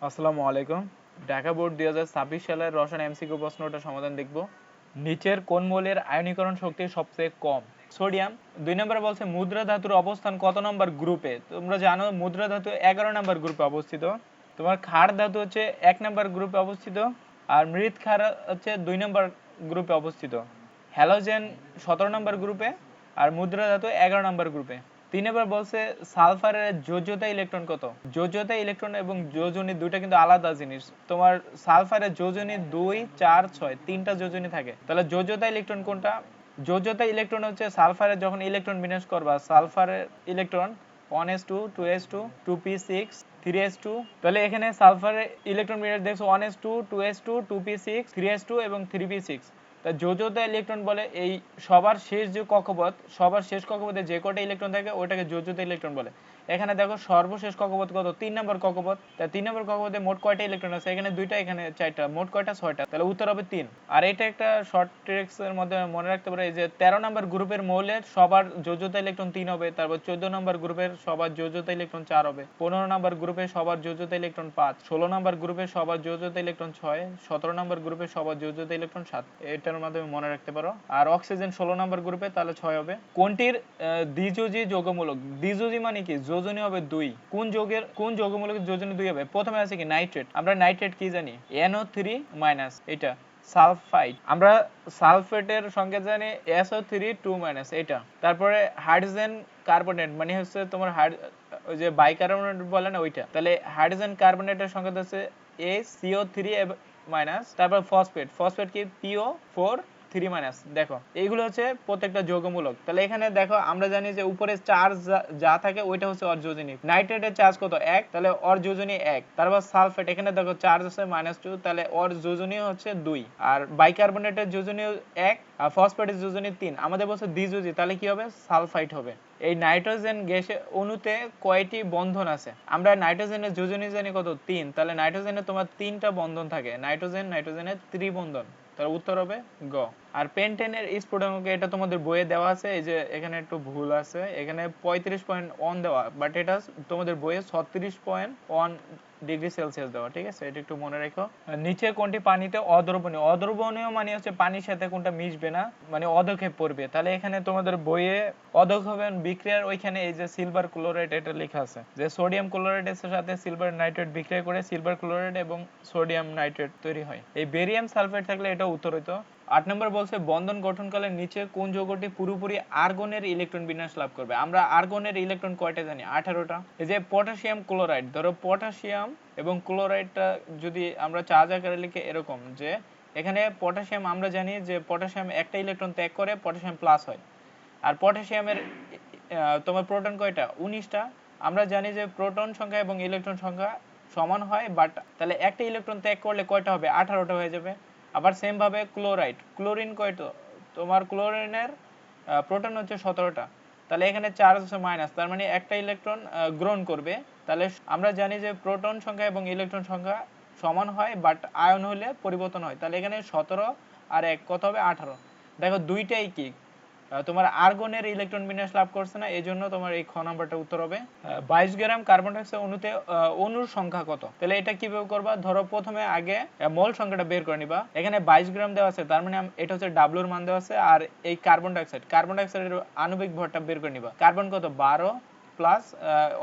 আসসালামু আলাইকুম। ঢাকা বোর্ড 2026 সালের রসায়ন এমসিকিউ প্রশ্নটার সমাধান দেখব। নিচের কোন মৌলের আয়নীকরণ শক্তি সবচেয়ে কম? সোডিয়াম। 2 নম্বরে বলছে মুদ্রা ধাতুর অবস্থান কত নম্বর গ্রুপে? তোমরা জানো মুদ্রা ধাতু 11 নম্বর গ্রুপে অবস্থিত। তোমার ক্ষার ধাতু হচ্ছে 1 নম্বর গ্রুপে অবস্থিত, আর মৃৎ ক্ষার হচ্ছে 2 নম্বর গ্রুপে অবস্থিত। হ্যালোজেন 17 নম্বর গ্রুপে, আর মুদ্রা ধাতু 11 নম্বর গ্রুপে। 3 নম্বর বলছে সালফারের যোজ্যতা ইলেকট্রন কত? যোজ্যতা ইলেকট্রন এবং যোজনী দুইটা কিন্তু আলাদা জিনিস। তোমার সালফারের যোজনী 2, 4, 6 তিনটা যোজনী থাকে। তাহলে যোজ্যতা ইলেকট্রন কোনটা? যোজ্যতা ইলেকট্রন হচ্ছে সালফারের যখন ইলেকট্রন বিন্যাস করবা, সালফারের electron 1s2, 2s2, 2p6, 3s2। তাহলে এখানে সালফারের ইলেকট্রন বিন্যাস দেখছো 1s2, 2s2, 2p6, 3s2 এবং 3p6। তা যোজ্যতা ইলেকট্রন বলে এই সবার শেষ যে কক্ষপথ, সবার শেষ কক্ষপথে যে কটা ইলেকট্রন থাকে ওটাকে যোজ্যতা ইলেকট্রন বলে। এখানে দেখো সর্বশেষ কক্ষপথ কত? 3 নম্বর কক্ষপথ। তা 3 নম্বর কক্ষপথে মোট কয়টা ইলেকট্রন আছে? এখানে দুইটা, এখানে চারটা, মোট কয়টা? 6টা। তাহলে উত্তর হবে 3। আর এটা একটা শর্ট ট্রিক্স এর মধ্যে মনে রাখতে পারো, এই যে 13 নম্বর গ্রুপের মৌলের সবার যোজ্যতা ইলেকট্রন 3 হবে, তারপর 14 নম্বর গ্রুপের সবার যোজ্যতা ইলেকট্রন 4 হবে, 15 নম্বর গ্রুপে সবার যোজ্যতা ইলেকট্রন 5, 16 নম্বর গ্রুপে সবার যোজ্যতা ইলেকট্রন 6, 17 নম্বর গ্রুপে সবার যোজ্যতা ইলেকট্রন 7। এটার মাধ্যমে মনে রাখতে পারো। আর অক্সিজেন 16 নম্বর গ্রুপে, তাহলে 6 হবে। কোনটির দ্বিযোজী যৌগমূলক? দ্বিযোজী মানে কি? যোজনী হবে 2। কোন যৌগমূলকের যোজনী 2 হবে? প্রথমে আছে কি নাইট্রেট। আমরা নাইট্রেট কি জানি? NO3-, এটা সালফাইড। আমরা সালফেটের সংকেত জানি SO3 2-, এটা। তারপরে হাইড্রোজেন কার্বনেট মানে হচ্ছে তোমার ওই যে বাইকার্বনেট বলে না, ওইটা। তাহলে হাইড্রোজেন কার্বনেটের সংকেত হচ্ছে ACO3-। তারপর ফসফেট কি? PO4 3-। দেখো এইগুলো হচ্ছে প্রত্যেকটা যৌগমূলক। তাহলে এখানে দেখো আমরা জানি যে উপরে চার্জ যা থাকে ওইটা হচ্ছে অর্যোজনী। নাইট্রেটের চার্জ কত? 1, তাহলে অর্যোজনী 1। তারপর সালফেট, এখানে দেখো চার্জ আছে -2, তাহলে অর্যোজনী হচ্ছে 2। আর বাইকার্বনেটের যোজনী 1, আর ফসফেটের যোজনী 3। আমাদের বলছে দ্বিযোজী, তাহলে কি হবে? সালফাইড হবে। এই নাইট্রোজেন গ্যাসের অণুতে কয়টি বন্ধন আছে? আমরা নাইট্রোজেনের যোজনী জানি কত? 3। তাহলে নাইট্রোজেনে তোমার 3টা বন্ধন থাকে, নাইট্রোজেনের ত্রিবন্ধন। তার উত্তর হবে গ। আর পেন্টেনের স্ফুটনাঙ্ক, এটা তোমাদের বইয়ে দেওয়া আছে। এই যে এখানে একটু ভুল আছে, এখানে 35.1 দেওয়া, বাট এটা তোমাদের বইয়ে 36.1 ডিগ্রি সেলসিয়াস দেওয়া। ঠিক আছে, এটা একটু মনে রেখো। নিচে কোনটি পানিতে অদ্রবণীয়? অদ্রবণীয় মানে হচ্ছে পানির সাথে কোনটা মিশবে না, মানে অধক্ষেপ পড়বে। তাহলে এখানে তোমাদের বইয়ে অধক্ষেপণ বিক্রিয়ার ওইখানে এই যে সিলভার ক্লোরাইড এটা লেখা আছে, যে সোডিয়াম ক্লোরাইডের সাথে সিলভার নাইট্রেট বিক্রিয়া করে সিলভার ক্লোরাইড এবং সোডিয়াম নাইট্রেট তৈরি হয়। এই বেরিয়াম সালফেট থাকলে এটা উত্তর হইতো। 8 নম্বর বলছে বন্ধন গঠনকালে নিচে কোন যৌগটি পুরোপুরি আর্গনের ইলেকট্রন বিন্যাস লাভ করবে? আমরা আর্গনের ইলেকট্রন কয়টা জানি? 18টা। এই যে পটাশিয়াম ক্লোরাইড, ধরো পটাশিয়াম এবং ক্লোরাইডটা যদি আমরা চার্জ আকারে লিখে এরকম, যে এখানে পটাশিয়াম আমরা জানি যে পটাশিয়াম একটা ইলেকট্রন ত্যাগ করে পটাশিয়াম প্লাস হয়। আর পটাশিয়ামের তোমার প্রোটন কয়টা? 19টা। আমরা জানি যে প্রোটন সংখ্যা এবং ইলেকট্রন সংখ্যা সমান হয়, বাট তাহলে একটা ইলেকট্রন ত্যাগ করলে কয়টা হবে? 18টা হয়ে যাবে। আবার সেম ভাবে ক্লোরিন কয়টা? তোমার ক্লোরিনের প্রোটন হচ্ছে 17টা। তাহলে এখানে চার্জ হচ্ছে মাইনাস, তার মানে একটা ইলেকট্রন গ্রহণ করবে। তাহলে আমরা জানি যে প্রোটন সংখ্যা এবং ইলেকট্রন সংখ্যা সমান হয়, বাট আয়ন হলে পরিবর্তন হয়। তাহলে এখানে 17 আর 1 কত হবে? 18। দেখো দুইটাই কি তোমার আর্গনের ইলেকট্রন বিন্যাস লাভ করছে না, এই জন্য তোমার এই খ নাম্বারটা উত্তর হবে। 22 গ্রাম কার্বন ডাইঅক্সাইড অণুতে অণুর সংখ্যা কত? তাহলে এটা কিভাবে করবা? ধরো প্রথমে আগে মোল সংখ্যাটা বের করে নিবা। এখানে 22 গ্রাম দেওয়া আছে, তার মানে এটা হচ্ছে ডাব্লুর মান দেওয়া আছে। আর এই কার্বন ডাইঅক্সাইডের আণবিক ভরটা বের করে নিবা। কার্বন কত? 12 প্লাস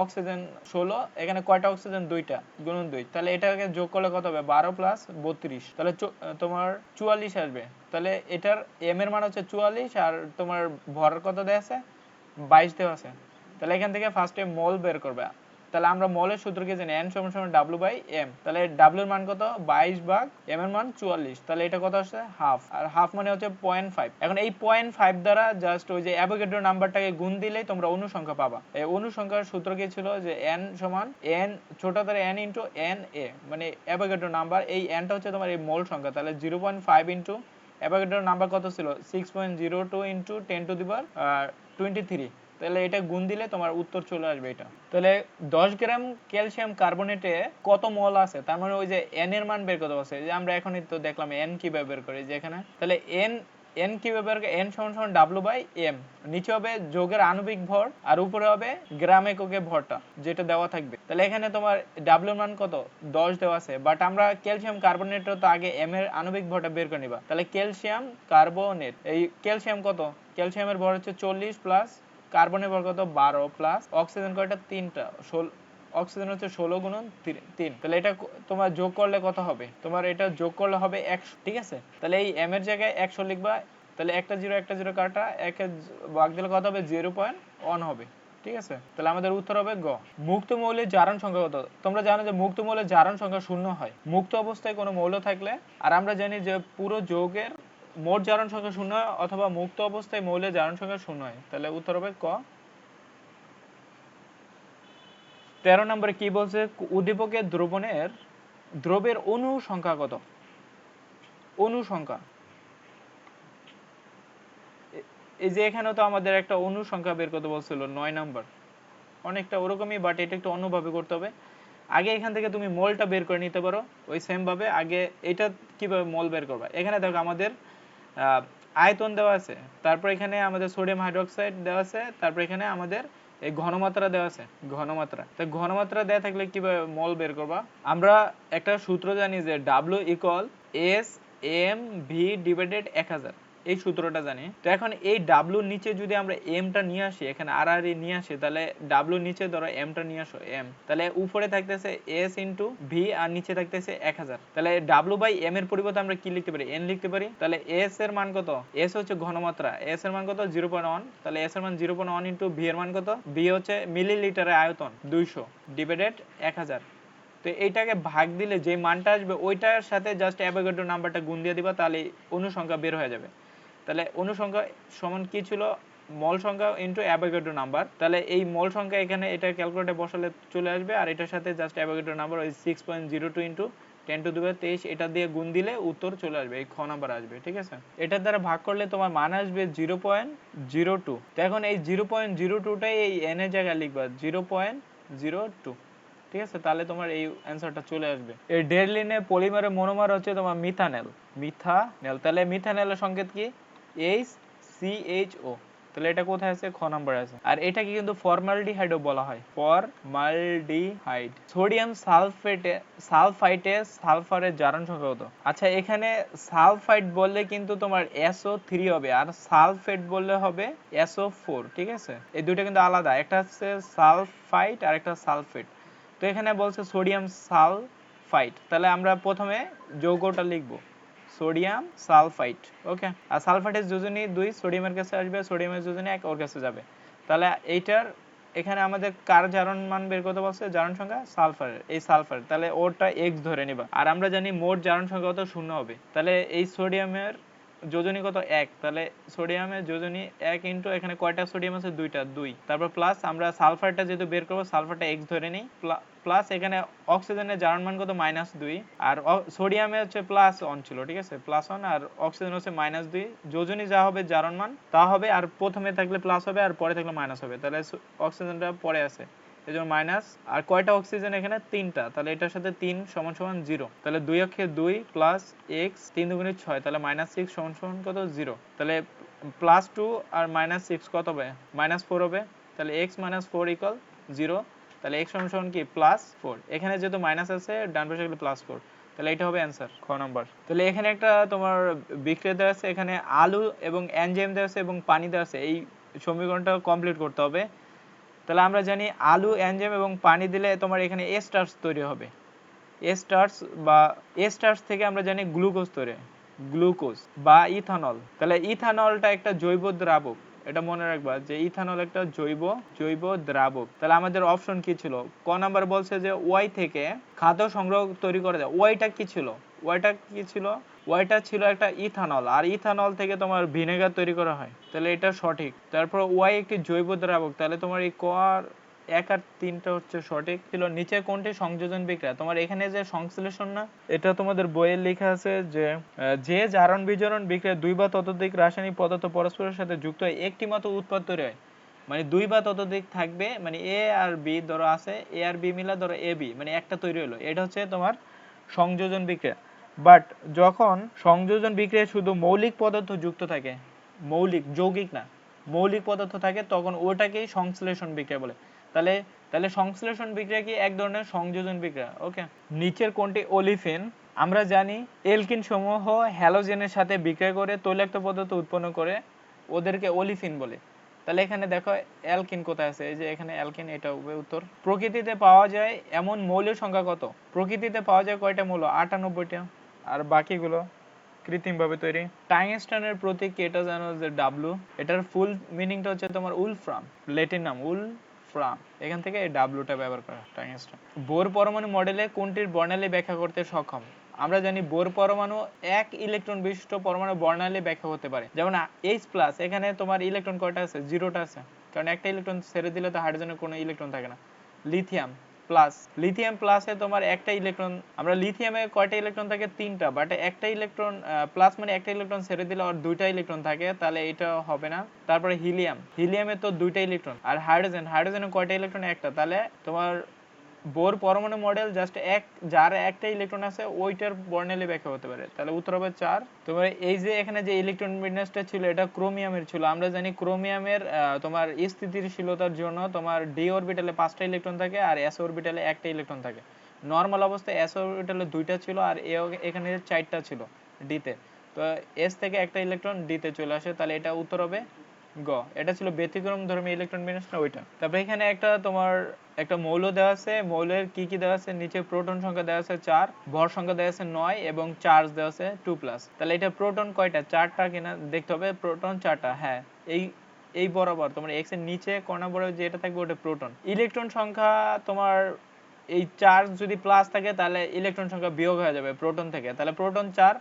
অক্সিজেন 16, এখানে কয়টা অক্সিজেন? 2টা, গুণন 2। তাহলে এটাকে যোগ করলে কত হবে? 12 প্লাস 32, তাহলে তোমার 44 আসবে। তাহলে এটার এম এর মান হচ্ছে 44, আর তোমার ভরের কত দেওয়া আছে? 22 দেওয়া আছে। তাহলে এখান থেকে ফার্স্টে মোল বের করবে। তাহলে আমরা মোলের সূত্র কি জানি? n = W/m। তাহলে w এর মান কত? 22 ভাগ m এর মান 44। তাহলে এটা কত আসছে? হাফ। আর হাফ মানে হচ্ছে 0.5। এখন এই 0.5 দ্বারা জাস্ট ওই যে অ্যাভোগাড্রো নাম্বারটাকে গুণ দিলেই তোমরা অণু সংখ্যা পাবা। এই অণু সংখ্যার সূত্র কি ছিল? যে n = n ছোট হাতের n * na, মানে অ্যাভোগাড্রো নাম্বার। এই n টা হচ্ছে তোমার এই মোল সংখ্যা। তাহলে 0.5 ইনটু অ্যাভোগাড্রো নাম্বার কত ছিল? 6.02 ইনটু 10⁻23। তাহলে এটা গুণ দিলে তোমার উত্তর চলে আসবে এটা। তাহলে 10 গ্রাম ক্যালসিয়াম কার্বনেটে কত মোল আছে? তার মানে ওই যে n এর মান বের করতে বলছে, যে আমরা এখনই তো দেখলাম n কিভাবে বের করি, যে এখানে তাহলে n n কিভাবে বের করব, n সমান সমান w বাই m, নিচে হবে যোগের আণবিক ভর আর উপরে হবে গ্রাম এককে ভরটা যেটা দেওয়া থাকবে। তাহলে এখানে তোমার w এর মান কত 10 দেওয়া আছে, বাট আমরা ক্যালসিয়াম কার্বনেটের তো আগে m এর আণবিক ভরটা বের করে নিবা। তাহলে ক্যালসিয়াম কার্বনেট, এই ক্যালসিয়াম কত, ক্যালসিয়ামের ভর হচ্ছে 40 প্লাস কার্বনের ভর কত 12 প্লাস অক্সিজেন কয়টা 3টা, অক্সিজেন হচ্ছে 16 গুণন 3, তাহলে এটা তোমার যোগ করলে কত হবে, তোমার এটা যোগ করলে হবে 100, ঠিক আছে। তাহলে এই m এর জায়গায় 100 লিখবা, তাহলে একটা জিরো কাটা, একে ভাগ দিলে কত হবে 0.1 হবে, ঠিক আছে। তাহলে আমাদের উত্তর হবে গ। মুক্ত মৌলের জারণ সংখ্যা কত, তোমরা জানো যে মুক্ত মৌলের জারণ সংখ্যা 0 হয় মুক্ত অবস্থায় কোনো মৌল থাকলে, আর আমরা জানি যে পুরো যৌগের মোট জারণ সংখ্যা 0 হয় অথবা মুক্ত অবস্থায় মৌলের জারণ সংখ্যা 0 হয়, তাহলে উত্তর হবে ক। 13 নম্বরে কি বলছে, উদ্দীপকের দ্রবের অণু সংখ্যা কত, অণু সংখ্যা। এই যে এখানে তো আমাদের একটা অণু সংখ্যা বের করতে বলছিল 9 নাম্বার, অনেকটা ওরকমই, বাট এটা একটু অন্যভাবে করতে হবে। আগে এখান থেকে তুমি মোলটা বের করে নিতে পারো ওই সেম ভাবে। আগে এটা কিভাবে মোল বের করবা, এখানে দেখো আমাদের আয়তন দেওয়া আছে, তারপর এখানে আমাদের সোডিয়াম হাইড্রোক্সাইড দেওয়া আছে, তারপর এখানে আমাদের এই ঘনমাত্রা দেওয়া আছে, ঘনমাত্রা। তো ঘনমাত্রা দেওয়া থাকলে কিভাবে মোল বের করবা, আমরা একটা সূত্র জানি যে W equal S M V divided 1000, এই সূত্রটা জানি। তো এখন এই W নিচে যদি আমরা m টা নিয়ে আসি, এখানে আর নিয়ে আসি, তাহলে W নিচে ধরো m টা নিয়ে আসো m, তাহলে উপরে থাকতেছে s ইনটু v আর নিচে থাকতেছে 1000, তাহলে W বাই m এর পরিবর্তে আমরা কি লিখতে পারি, n লিখতে পারি। তাহলে s এর মান কত, s হচ্ছে ঘনমাত্রা, s এর মান কত 0.1, তাহলে s এর মান 0.1 ইনটু v এর মান কত, v হচ্ছে মিলিলিটারের আয়তন 200 ডিভাইডেড 1000। তো এইটাকে ভাগ দিলে যে মানটা আসবে ওইটার সাথে জাস্ট অ্যাভোগাড্রো নাম্বারটা গুণ দিয়ে দিবা, তাহলে অণু সংখ্যা বের হয়ে যাবে। তাহলে অণু সংখ্যা সমান কি ছিল, মল সংখ্যা ইনটু অ্যাভোগাড্রো নাম্বার। তাহলে এই মল সংখ্যা এখানে এটা ক্যালকুলেটরে বসালে চলে আসবে, আর এটার সাথে জাস্ট অ্যাভোগাড্রো নাম্বার ওই 6.02 ইনটু 10⁻23 এটা দিয়ে গুণ দিলে উত্তর চলে আসবে, এই খ নাম্বার আসবে, ঠিক আছে। এটার দ্বারা ভাগ করলে তোমার মান আসবে 0.02। তো এখন এই 0.02টাই এই n এর জায়গায় লিখবা 0.02, ঠিক আছে, তাহলে তোমার এই অ্যান্সারটা চলে আসবে। এই ডেরলিনে পলিমারের মনোমার হচ্ছে তোমার মিথানেল, তাহলে মিথানেলের সংকেত কি HCHO, তাহলে এটা কোথায় আছে, খ নাম্বার আছে। আর এটাকে কিন্তু ফর্মালডিহাইডও বলা হয়, ফর্মালডিহাইড। সোডিয়াম সালফাইটে সালফারের জারণ সংখ্যা কত, আচ্ছা এখানে সালফাইট বললে কিন্তু তোমার SO3 হবে, আর সালফেট বললে হবে SO4, ঠিক আছে, এই দুটো কিন্তু আলাদা, একটা হচ্ছে সালফাইট আর একটা সালফেট। তো এখানে বলছে সোডিয়াম সালফাইট, তাহলে আমরা প্রথমে যৌগটা লিখবো সোডিয়াম সালফাইট, ওকে। আর সালফাইটের যোজনী 2, সোডিয়ামের কাছে আসবে, সোডিয়ামের যোজনী 1 ওর কাছে যাবে। তাহলে এইটার এখানে আমাদের কার জারণ মান বের করতে বলছে, জারণ সংখ্যা সালফারের, এই সালফার, তাহলে ওরটা x ধরে নিবা। আর আমরা জানি মোট জারণ সংখ্যা কত 0 হবে, তাহলে এই সোডিয়ামের যোজনী কত 1, তাহলে সোডিয়ামের যোজনী 1 ইনটু এখানে কয়টা সোডিয়াম আছে 2টা, 2, তারপর প্লাস আমরা সালফারটা যেহেতু বের করব সালফারটা x ধরে নেই, প্লাস এখানে অক্সিজেনের জারণ মান কত -2, আর সোডিয়ামে হচ্ছে +1 ছিল, ঠিক আছে, +1, আর অক্সিজেন হচ্ছে -2, যোজনী যা হবে জারণ মান তা হবে, আর প্রথমে থাকলে প্লাস হবে আর পরে থাকলে মাইনাস হবে, তাহলে অক্সিজেনটা পরে আছে এই জন্য মাইনাস। আর কয়টা অক্সিজেন এখানে 3টা, তাহলে এটার সাথে 3 সমান সমান 0, তাহলে 2 অক্ষে 2 প্লাস x 3 দুগুণে 6, তাহলে -6 সমান সমান কত 0, তাহলে +2 আর -6 কত হবে -4 হবে, তাহলে x - 4 = 0, তাহলে x সমান সমান কি +4, এখানে যেহেতু মাইনাস আছে ডান পাশে গেলে +4, তাহলে এটা হবে অ্যান্সার খ নাম্বার। তাহলে এখানে একটা তোমার বিক্রিয়া দেওয়া আছে, এখানে আলু এবং এনজাইম দেওয়া আছে এবং পানি দেওয়া আছে, এই সমীকরণটা কমপ্লিট করতে হবে। তাহলে আমরা জানি আলু এনজাইম এবং পানি দিলে তোমার এখানে স্টার্চ তৈরি হবে, স্টার্চ থেকে আমরা জানি গ্লুকোজ তৈরি, গ্লুকোজ বা ইথানল। তাহলে ইথানলটা একটা জৈব দ্রাবক, এটা মনে রাখবা যে ইথানল একটা জৈব দ্রাবক। তাহলে আমাদের অপশন কি ছিল, ক নাম্বার বলছে যে ওয়াই থেকে খাদ্য সংগ্রহ তৈরি করা যায়। ওয়াইটা কি ছিল, ওয়াইটা ছিল একটা ইথানল, আর ইথানল থেকে তোমার ভিনেগার তৈরি করা হয়, তাহলে এটা সঠিক। তারপর ওয়াই একটি জৈব দ্রাবক, তাহলে তোমার এই ক আর 1 আর 3টা হচ্ছে সঠিক ছিল। নিচে কোনটি সংযোজন বিক্রিয়া, তোমার এখানে যে সংশ্লেষণ না, এটা তোমাদের বইয়ে লেখা আছে যে জারণ বিজারণ বিক্রিয়া 2 বা ততোধিক রাসায়নিক পদার্থ পরস্পরের সাথে যুক্ত হয় একটি মাত্র উৎপাদ তৈরি হয়, মানে 2 বা ততোধিক থাকবে, মানে এ আর বি ধরো আছে, এ আর বি মিলা ধরো এ বি, মানে একটা তৈরি হলো, এটা হচ্ছে তোমার সংযোজন বিক্রিয়া। বাট যখন সংযোজন বিক্রিয়ায় শুধু মৌলিক পদার্থ যুক্ত থাকে, মৌলিক যৌগিক না, মৌলিক পদার্থ থাকে, তখন ওটাকেই সংশ্লেষণ বিক্রিয়া বলে। তাহলে তাহলে সংশ্লেষণ বিক্রিয়া কি এক ধরনের সংযোজন বিক্রিয়া। ওকে, নিচের কোনটি ওলিফিন? আমরা জানি এলকিন সমূহ হ্যালোজেনের সাথে বিক্রিয়া করে তৈলাক্ত পদার্থ উৎপন্ন করে, ওদেরকে ওলিফিন বলে। তাহলে এখানে দেখো অ্যালকিন কোথায় আছে, এই যে এখানে অ্যালকিন, এটা হবে উত্তর। প্রকৃতিতে পাওয়া যায় এমন মৌলের সংখ্যা কত? প্রকৃতিতে পাওয়া যায় কয়টা মৌল? 98টা। আর বাকিগুলো কৃত্রিমভাবে তৈরি। টাংস্টেনের প্রতীক কি এটা জানো, যে ডাব্লু। এটার ফুল মিনিংটা হচ্ছে তোমার উলফ্রাম, ল্যাটিন নাম উলফ্রাম, এখান থেকে এই ডাব্লুটা ব্যবহার করা টাংস্টেন। বোর পরমাণু মডেলে কোনটির বর্ণালী ব্যাখ্যা করতে সক্ষম? আমরা জানি বোর পরমাণু এক ইলেকট্রন বিশিষ্ট পরমাণু বর্ণালী ব্যাখ্যা হতে পারে। যেমন H+, এখানে তোমার ইলেকট্রন কয়টা আছে? 0টা আছে, কারণ একটা ইলেকট্রন ছেড়ে দিলে তো হাইড্রোজেনের কোনো ইলেকট্রন থাকে না। লিথিয়াম প্লাস, লিথিয়াম প্লাসে তোমার একটা ইলেকট্রন, আমরা লিথিয়ামে কয়টা ইলেকট্রন থাকে? 3টা, বাট একটা ইলেকট্রন প্লাস মানে একটা ইলেকট্রন ছেড়ে দিলে আর 2টা ইলেকট্রন থাকে, তাহলে এটা হবে না। তারপরে হিলিয়াম, হিলিয়ামে তো 2টা ইলেকট্রন। আর হাইড্রোজেন, হাইড্রোজেনে কয়টা ইলেকট্রন? একটা। তাহলে তোমার বোর পরমাণু মডেল জাস্ট এক, যার একটা ইলেকট্রন আছে ওইটার বর্ণালী ব্যাখ্যা হতে পারে। তাহলে উত্তর হবে 4। তোমার এই যে এখানে যে ইলেকট্রন বিন্যাসটা ছিল এটা ক্রোমিয়ামের ছিল। আমরা জানি ক্রোমিয়ামের তোমার স্থিতিশীলতার জন্য তোমার ডি অরবিটালে 5টা ইলেকট্রন থাকে আর এস অরবিটালে একটা ইলেকট্রন থাকে। নর্মাল অবস্থায় এস অরবিটালে 2টা ছিল আর এখানে 4টা ছিল ডিতে। তো এস থেকে একটা ইলেকট্রন ডিতে চলে আসে, তাহলে এটা উত্তর হবে গ। এটা ছিল ব্যতিক্রম ধর্মী ইলেকট্রন বিন্যাস না ওইটা। তারপরে এখানে একটা তোমার একটা মৌল দেওয়া আছে, মৌলের কি কি দেওয়া আছে? নিচে প্রোটন সংখ্যা দেওয়া আছে 4, ভর সংখ্যা দেওয়া আছে 9 এবং চার্জ দেওয়া আছে 2+। তাহলে এটা প্রোটন কয়টা? 4টা কিনা দেখতে হবে। প্রোটন 4টা, হ্যাঁ। এই এই বরাবর তোমার এক্স এর নিচে কর্নার বরাবর যেটা থাকবে ওটা প্রোটন। ইলেকট্রন সংখ্যা তোমার এই চার্জ যদি প্লাস থাকে তাহলে ইলেকট্রন সংখ্যা বিয়োগ হয়ে যাবে প্রোটন থেকে, তাহলে প্রোটন 4।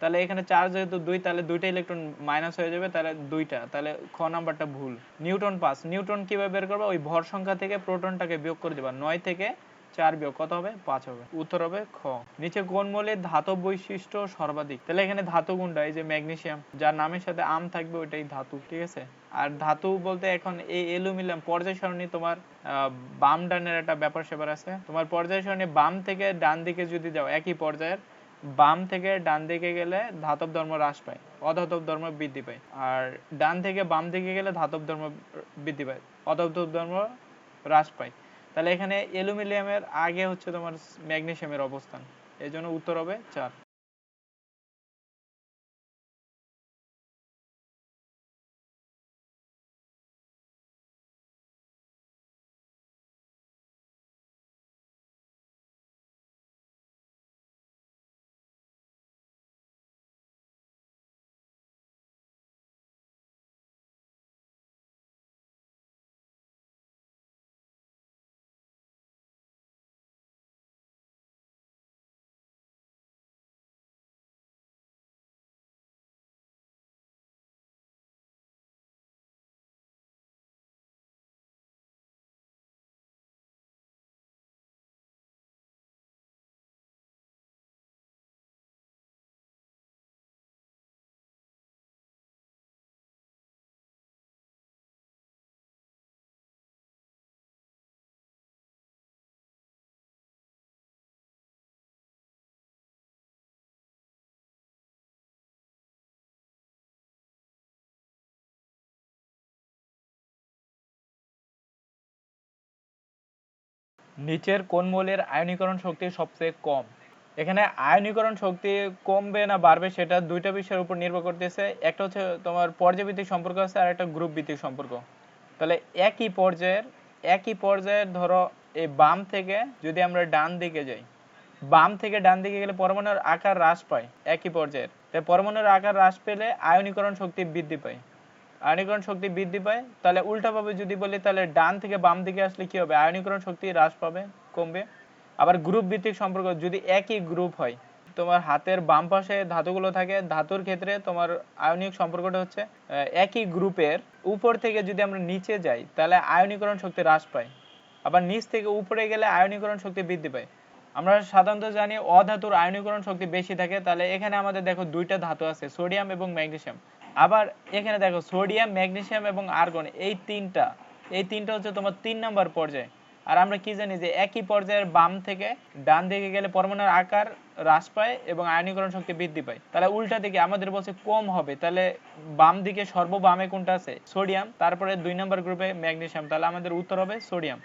তাহলে এখানে চার্জ যেহেতু 2, তাহলে 2টা ইলেকট্রন মাইনাস হয়ে যাবে, তাহলে 2টা, তাহলে খ নাম্বারটা ভুল। নিউটন 5, নিউটন কিভাবে বের করবে? ওই ভর সংখ্যা থেকে প্রোটনটাকে বিয়োগ করে দিবা, 9 থেকে 4 বিয়োগ কত হবে? 5 হবে। উত্তর হবে খ। নিচে কোন মৌলের ধাতব বৈশিষ্ট্য সর্বাধিক? তাহলে এখানে ধাতু কোনটা? এই যে ম্যাগনেসিয়াম, যার নামের সাথে আম থাকবে ওইটাই ধাতু, ঠিক আছে। আর ধাতু বলতে এখন এই অ্যালুমিনিয়াম পর্যায় সারণী তোমার বাম ডানের একটা ব্যাপার স্যাপার আছে। তোমার পর্যায় সারণী বাম থেকে ডান দিকে যদি যাও, একই পর্যায়ের বাম থেকে ডান দিকে গেলে ধাতব ধর্ম হ্রাস পায়, অধাতব ধর্ম বৃদ্ধি পায়। আর ডান থেকে বাম দিকে গেলে ধাতব ধর্ম বৃদ্ধি পায়, অধাতব ধর্ম হ্রাস পায়। তাহলে এখানে অ্যালুমিনিয়ামের আগে হচ্ছে তোমার ম্যাগনেসিয়ামের অবস্থান, এই জন্য উত্তর হবে 4। নিচের কোন মৌলের আয়নীকরণ শক্তি সবচেয়ে কম? এখানে আয়নীকরণ শক্তি কমবে না বাড়বে সেটা দুইটা বিষয়ের উপর নির্ভর করতেছে। একটা হচ্ছে তোমার পর্যায়ভিত্তিক সম্পর্ক আছে আর একটা গ্রুপ ভিত্তিক সম্পর্ক। তাহলে একই পর্যায়ের ধরো এই বাম থেকে যদি আমরা ডান দিকে যাই, বাম থেকে ডান দিকে গেলে পরমাণুর আকার হ্রাস পায় একই পর্যায়ের। তাই পরমাণুর আকার হ্রাস পেলে আয়নীকরণ শক্তি বৃদ্ধি পায়, আয়নীকরণ শক্তি বৃদ্ধি পায়। তাহলে উল্টাভাবে যদি বলি, তাহলে ডান থেকে বাম দিকে আসলে কি হবে? আয়নীকরণ শক্তি হ্রাস পাবে, কমবে। আবার গ্রুপ ভিত্তিক সম্পর্ক, যদি একই গ্রুপ হয়, তোমার হাতের বাম পাশে ধাতুগুলো থাকে, ধাতুর ক্ষেত্রে তোমার আয়নিক সম্পর্কটা হচ্ছে একই গ্রুপের উপর থেকে যদি আমরা নিচে যাই তাহলে আয়নীকরণ শক্তি হ্রাস পায়, আবার নিচ থেকে উপরে গেলে আয়নীকরণ শক্তি বৃদ্ধি পায়। আমরা সাধারণত জানি অধাতুর আয়নীকরণ শক্তি বেশি থাকে। তাহলে এখানে আমাদের দেখো দুইটা ধাতু আছে, সোডিয়াম এবং ম্যাগনেসিয়াম। আবার এখানে দেখো সোডিয়াম, ম্যাগনেসিয়াম এবং আর্গন, এই তিনটা হচ্ছে তোমার 3 নাম্বার পর্যায়ে। আর আমরা কি জানি যে একই পর্যায়ের বাম থেকে ডান দিকে গেলে পরমাণুর আকার হ্রাস পায় এবং আয়নীকরণ শক্তি বৃদ্ধি পায়। তাহলে উল্টা দিকে আমাদের বলছে কম হবে, তাহলে বাম দিকে সর্ববামে কোনটা আছে? সোডিয়াম, তারপরে 2 নম্বর গ্রুপে ম্যাগনেসিয়াম, তাহলে আমাদের উত্তর হবে সোডিয়াম।